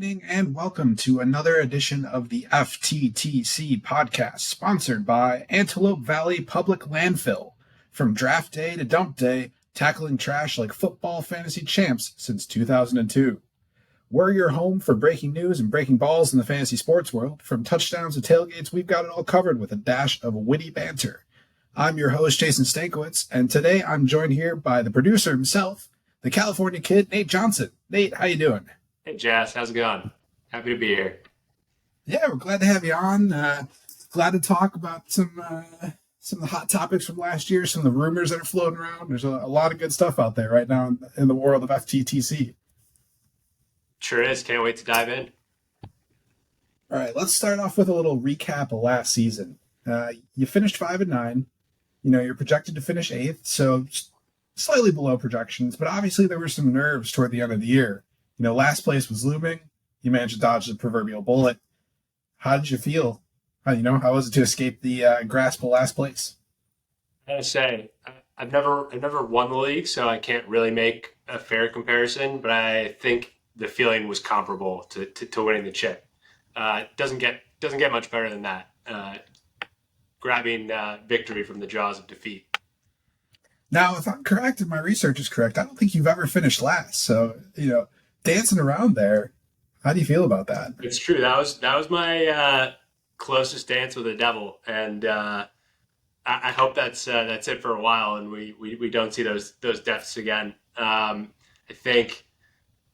evening, and welcome to another edition of the FTTC podcast, sponsored by Antelope Valley Public Landfill. From draft day to dump day, tackling trash like football fantasy champs since 2002. We're your home for breaking news and breaking balls in the fantasy sports world. From touchdowns to tailgates, we've got it all covered with a dash of witty banter. I'm your host, Jason Stankiewicz, and today I'm joined here by the producer himself, the California kid, Nate Johnson. Nate, how you doing? Hey, Jazz, how's it going? Happy to be here. Yeah, we're glad to have you on. Glad to talk about some of the hot topics from last year, some of the rumors that are floating around. There's a lot of good stuff out there right now in the world of FTTC. Sure is. Can't wait to dive in. All right, let's start off with a little recap of last season. You finished 5-9. You know, you're projected to finish 8th, so slightly below projections, but obviously there were some nerves toward the end of the year. You know, last place was looming. You managed to dodge the proverbial bullet. How did you feel? How was it to escape the grasp of last place? I gotta say, I've never won the league, so I can't really make a fair comparison. But I think the feeling was comparable to winning the chip. It doesn't get much better than that. Grabbing victory from the jaws of defeat. Now, if I'm correct and my research is correct, I don't think you've ever finished last. So, dancing around there, how do you feel about that? It's true. That was my closest dance with the devil, and I hope that's it for a while, and we don't see those deaths again. I think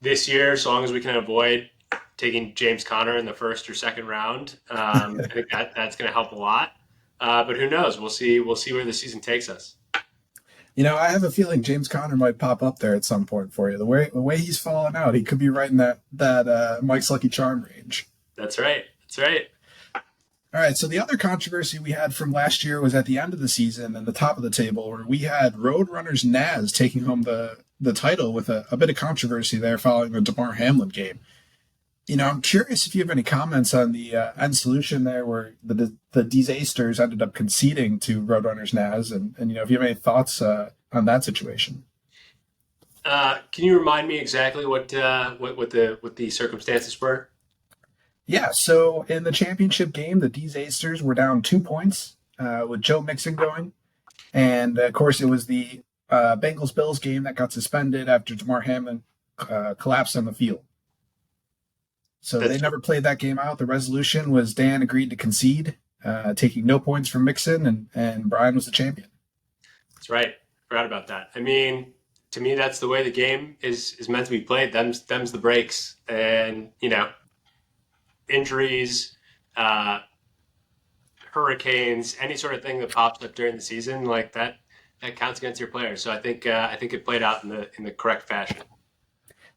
this year, as long as we can avoid taking James Conner in the first or second round, I think that's going to help a lot. But who knows? We'll see where the season takes us. I have a feeling James Conner might pop up there at some point for you. The way he's falling out, he could be right in that Mike's Lucky Charm range. That's right. All right, so the other controversy we had from last year was at the end of the season and the top of the table, where we had Roadrunners Naz taking home the title with a bit of controversy there following the DeMar Hamlin game. I'm curious if you have any comments on the end solution there, where the Disasters ended up conceding to Roadrunners Naz, and if you have any thoughts on that situation. Can you remind me exactly what the circumstances were? Yeah, so in the championship game, the Disasters were down 2 points with Joe Mixon going, and of course it was the Bengals-Bills game that got suspended after DeMar Hamlin collapsed on the field. So they never played that game out. The resolution was Dan agreed to concede, taking no points from Mixon, and Brian was the champion. That's right. Forgot about that. I mean, to me, that's the way the game is meant to be played. Them's the breaks. And, injuries, hurricanes, any sort of thing that pops up during the season, like that counts against your players. So I think it played out in the correct fashion.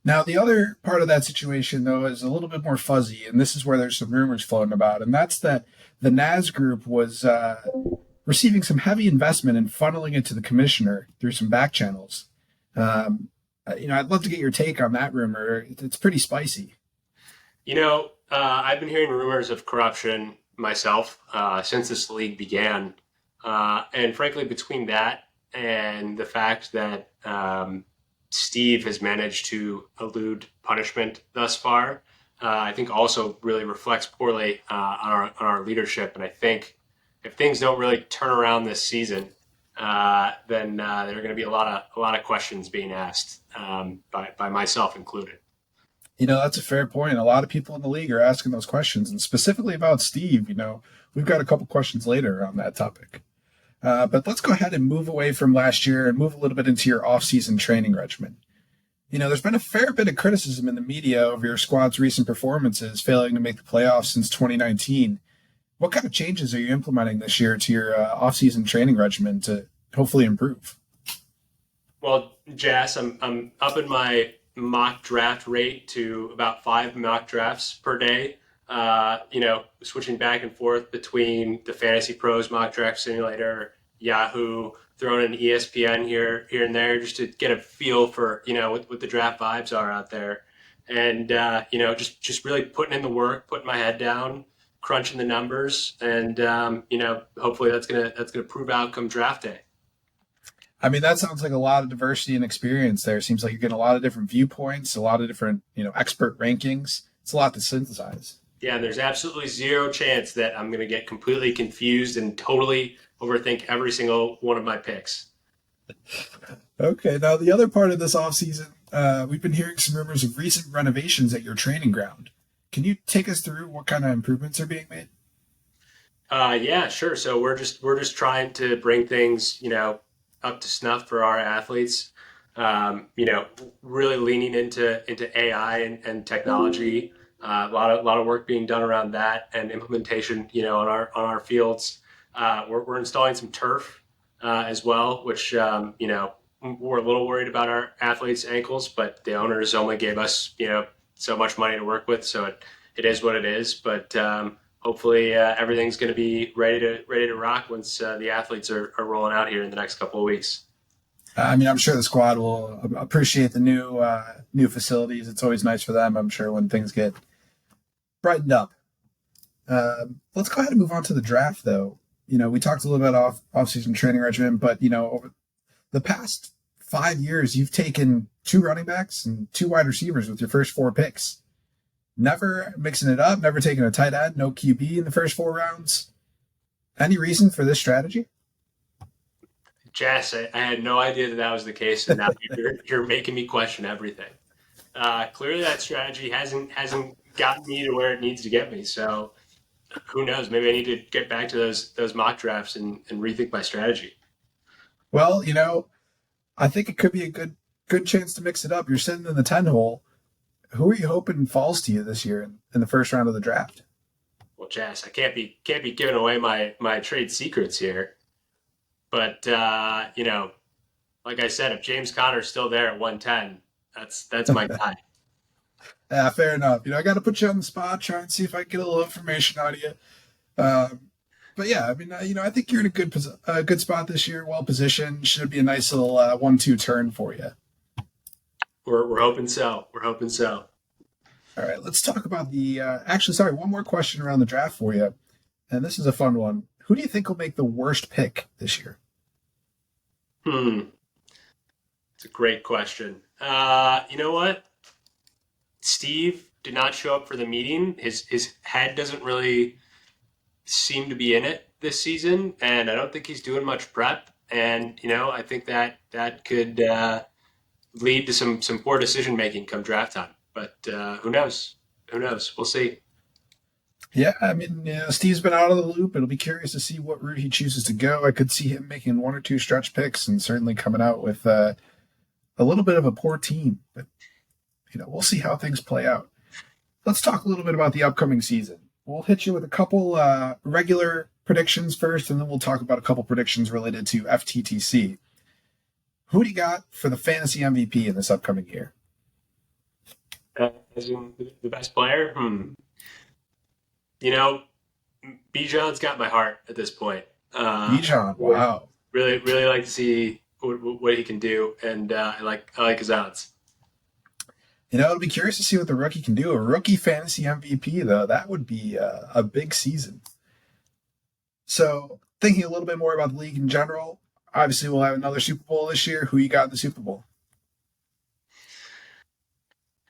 Now, the other part of that situation, though, is a little bit more fuzzy, and this is where there's some rumors floating about, and that's that the Naz group was receiving some heavy investment and funneling it to the commissioner through some back channels. I'd love to get your take on that rumor. It's pretty spicy. I've been hearing rumors of corruption myself since this league began, and frankly, between that and the fact that Steve has managed to elude punishment thus far, I think also really reflects poorly on our leadership. And I think if things don't really turn around this season, then there are going to be a lot of questions being asked by myself included. That's a fair point. A lot of people in the league are asking those questions, and specifically about Steve. We've got a couple questions later on that topic. But let's go ahead and move away from last year and move a little bit into your off-season training regimen. There's been a fair bit of criticism in the media over your squad's recent performances, failing to make the playoffs since 2019. What kind of changes are you implementing this year to your off-season training regimen to hopefully improve? Well, Jazz, I'm up in my mock draft rate to about 5 mock drafts per day. Switching back and forth between the Fantasy Pros mock draft simulator, Yahoo, throwing in ESPN here and there, just to get a feel for, what the draft vibes are out there. And, just really putting in the work, putting my head down, crunching the numbers. And, hopefully that's going to prove out come draft day. I mean, that sounds like a lot of diversity and experience there. It seems like you're getting a lot of different viewpoints, a lot of different, expert rankings. It's a lot to synthesize. Yeah, there's absolutely zero chance that I'm going to get completely confused and totally overthink every single one of my picks. Okay, now the other part of this offseason, we've been hearing some rumors of recent renovations at your training ground. Can you take us through what kind of improvements are being made? Yeah, sure. So we're just trying to bring things, up to snuff for our athletes. Really leaning into AI and technology. A lot of work being done around that and implementation, on our fields. We're installing some turf as well, which we're a little worried about our athletes' ankles, but the owners only gave us so much money to work with, so it is what it is. But hopefully everything's going to be ready to rock once the athletes are rolling out here in the next couple of weeks. I mean, I'm sure the squad will appreciate the new facilities. It's always nice for them. I'm sure when things get brightened up. Let's go ahead and move on to the draft, though. We talked a little bit off-season training regimen, but over the past 5 years, you've taken two running backs and two wide receivers with your first four picks. Never mixing it up, never taking a tight end, no QB in the first 4 rounds. Any reason for this strategy? Jess, I had no idea that was the case, and now you're making me question everything. Clearly, that strategy hasn't gotten me to where it needs to get me. So who knows? Maybe I need to get back to those mock drafts and rethink my strategy. Well, I think it could be a good chance to mix it up. You're sitting in the 10 hole. Who are you hoping falls to you this year in the first round of the draft? Well, Jess, I can't be giving away my trade secrets here. But like I said, if James Conner's still there at 110, that's my guy. Yeah, fair enough. I got to put you on the spot, try and see if I can get a little information out of you. But yeah, I mean, I think you're in a good spot this year, well positioned. Should be a nice little 1-2 turn for you. We're hoping so. We're hoping so. All right, let's talk about the. Actually, sorry, one more question around the draft for you, and this is a fun one. Who do you think will make the worst pick this year? It's a great question. You know what? Steve did not show up for the meeting. His head doesn't really seem to be in it this season, and I don't think he's doing much prep. And I think that could lead to some poor decision making come draft time. But who knows? Who knows? We'll see. Yeah, I mean, Steve's been out of the loop. It'll be curious to see what route he chooses to go. I could see him making one or two stretch picks and certainly coming out with a little bit of a poor team. But we'll see how things play out. Let's talk a little bit about the upcoming season. We'll hit you with a couple regular predictions first, and then we'll talk about a couple predictions related to FTTC. Who do you got for the fantasy MVP in this upcoming year? As in the best player? You know, Bijan's got my heart at this point. Bijan, wow. Really, really like to see what he can do, and I like his odds. It'll be curious to see what the rookie can do. A rookie fantasy MVP, though, that would be a big season. So, thinking a little bit more about the league in general, obviously we'll have another Super Bowl this year. Who you got in the Super Bowl?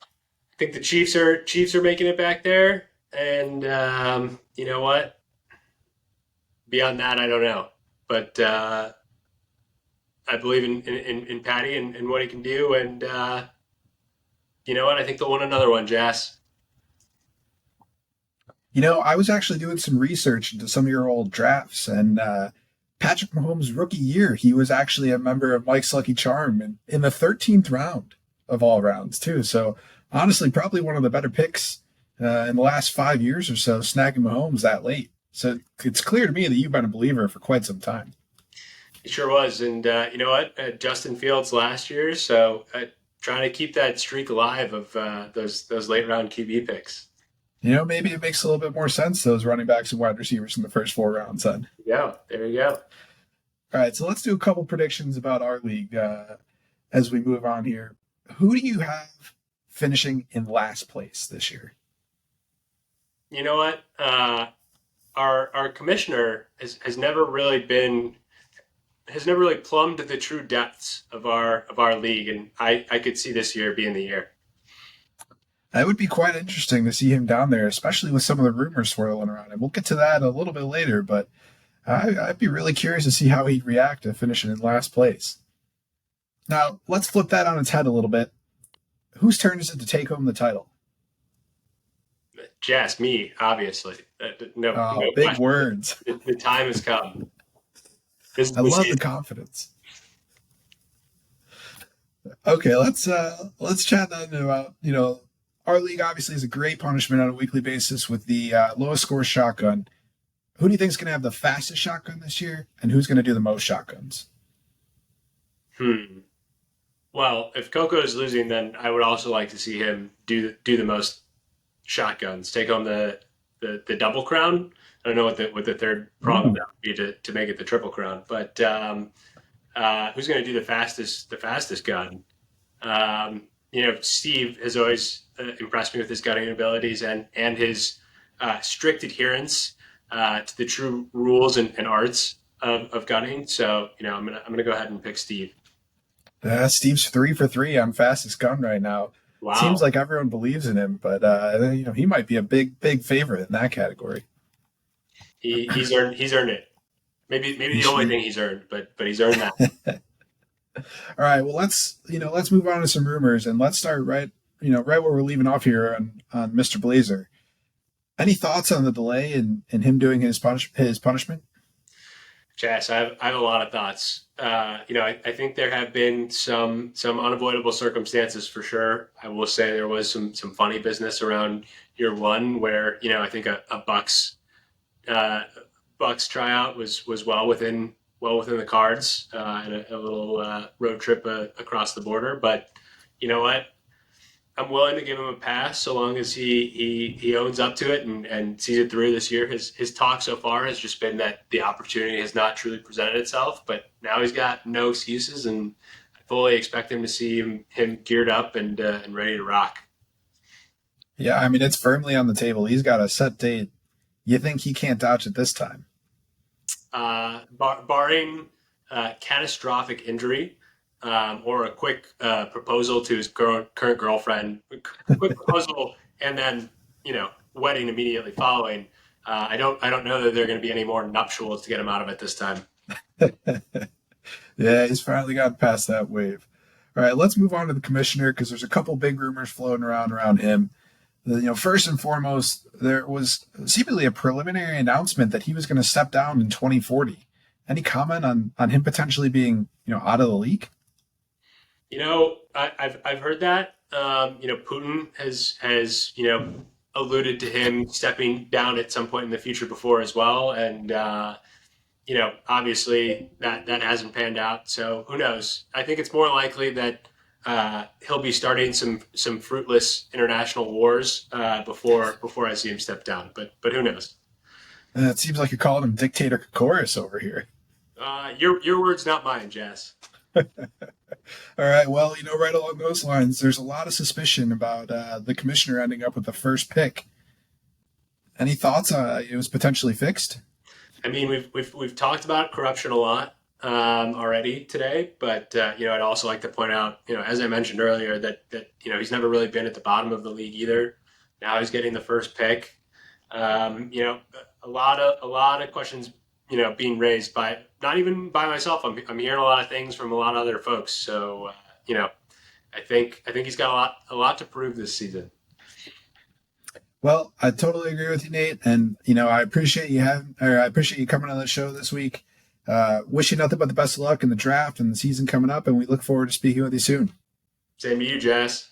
I think the Chiefs are making it back there, and you know what? Beyond that, I don't know, but I believe in Patty and what he can do, and you know what? I think they'll win another one, Jazz. I was actually doing some research into some of your old drafts, and Patrick Mahomes' rookie year, he was actually a member of Mike's Lucky Charm in the 13th round of all rounds, too. So, honestly, probably one of the better picks in the last 5 years or so, snagging Mahomes that late. So, it's clear to me that you've been a believer for quite some time. It sure was, and you know what? Justin Fields last year, so trying to keep that streak alive of those late round QB picks. Maybe it makes a little bit more sense, those running backs and wide receivers in the first 4 rounds then. There you go. All right, so let's do a couple predictions about our league as we move on here. Who do you have finishing in last place this year? You know what? Our commissioner has never really plumbed the true depths of our league, and I could see this year being the year. That would be quite interesting to see him down there, especially with some of the rumors swirling around him. We'll get to that a little bit later, but I'd be really curious to see how he'd react to finishing in last place. Now, let's flip that on its head a little bit. Whose turn is it to take home the title? Jess, me, obviously. No Big question. words. The time has come. This is I the love the season. confidence. Okay, let's chat then about our league. Obviously, is a great punishment on a weekly basis with the lowest score shotgun. Who do you think is going to have the fastest shotgun this year, and who's going to do the most shotguns? Well, if Coco is losing, then I would also like to see him do the most shotguns, take home the double crown. I don't know what the third prong of Ooh, that would be to make it the triple crown, but who's going to do the fastest gun? Steve has always impressed me with his gunning abilities and his strict adherence to the true rules and arts of gunning. So I'm gonna go ahead and pick Steve. Steve's 3 for 3 on fastest gun right now. Seems Wow, like everyone believes in him, but he might be a big favorite in that category. he's earned it. Maybe He the only sure. thing he's earned, but he's earned that. All right, well let's move on to some rumors and let's start right where we're leaving off here on Mr. Blazer. Any thoughts on the delay in him doing his punishment? Chas, I have a lot of thoughts. I think there have been some unavoidable circumstances for sure. I will say there was some funny business around year one where I think a uh, Bucks tryout was well within the cards and a little road trip across the border. But you know what? I'm willing to give him a pass so long as he owns up to it and sees it through this year. His talk so far has just been that the opportunity has not truly presented itself, but now he's got no excuses, and I fully expect him to see him geared up and ready to rock. Yeah, I mean it's firmly on the table. He's got a set date. You think he can't dodge it this time? Barring catastrophic injury or a quick proposal to his current girlfriend, quick proposal, and then wedding immediately following. I don't know that there are going to be any more nuptials to get him out of it this time. Yeah, he's finally gotten past that wave. All right, let's move on to the commissioner because there's a couple big rumors floating around him. First and foremost, there was seemingly a preliminary announcement that he was going to step down in 2040. Any comment on him potentially being out of the league? I've heard that. Putin has alluded to him stepping down at some point in the future before as well, and obviously that hasn't panned out. So who knows? I think it's more likely that he'll be starting some fruitless international wars before I see him step down. But who knows? It seems like you're calling him Dictator Kokoris over here. Your words, not mine, Jess. All right, well, right along those lines, there's a lot of suspicion about the commissioner ending up with the first pick. Any thoughts? It was potentially fixed. I mean, we've talked about corruption a lot already today, but I'd also like to point out, as I mentioned earlier, that he's never really been at the bottom of the league either. Now he's getting the first pick. A lot of questions, being raised by not even by myself. I'm hearing a lot of things from a lot of other folks. So I think he's got a lot to prove this season. Well, I totally agree with you, Nate, and I appreciate you coming on the show this week. Wish you nothing but the best of luck in the draft and the season coming up, and we look forward to speaking with you soon. Same to you, Jess.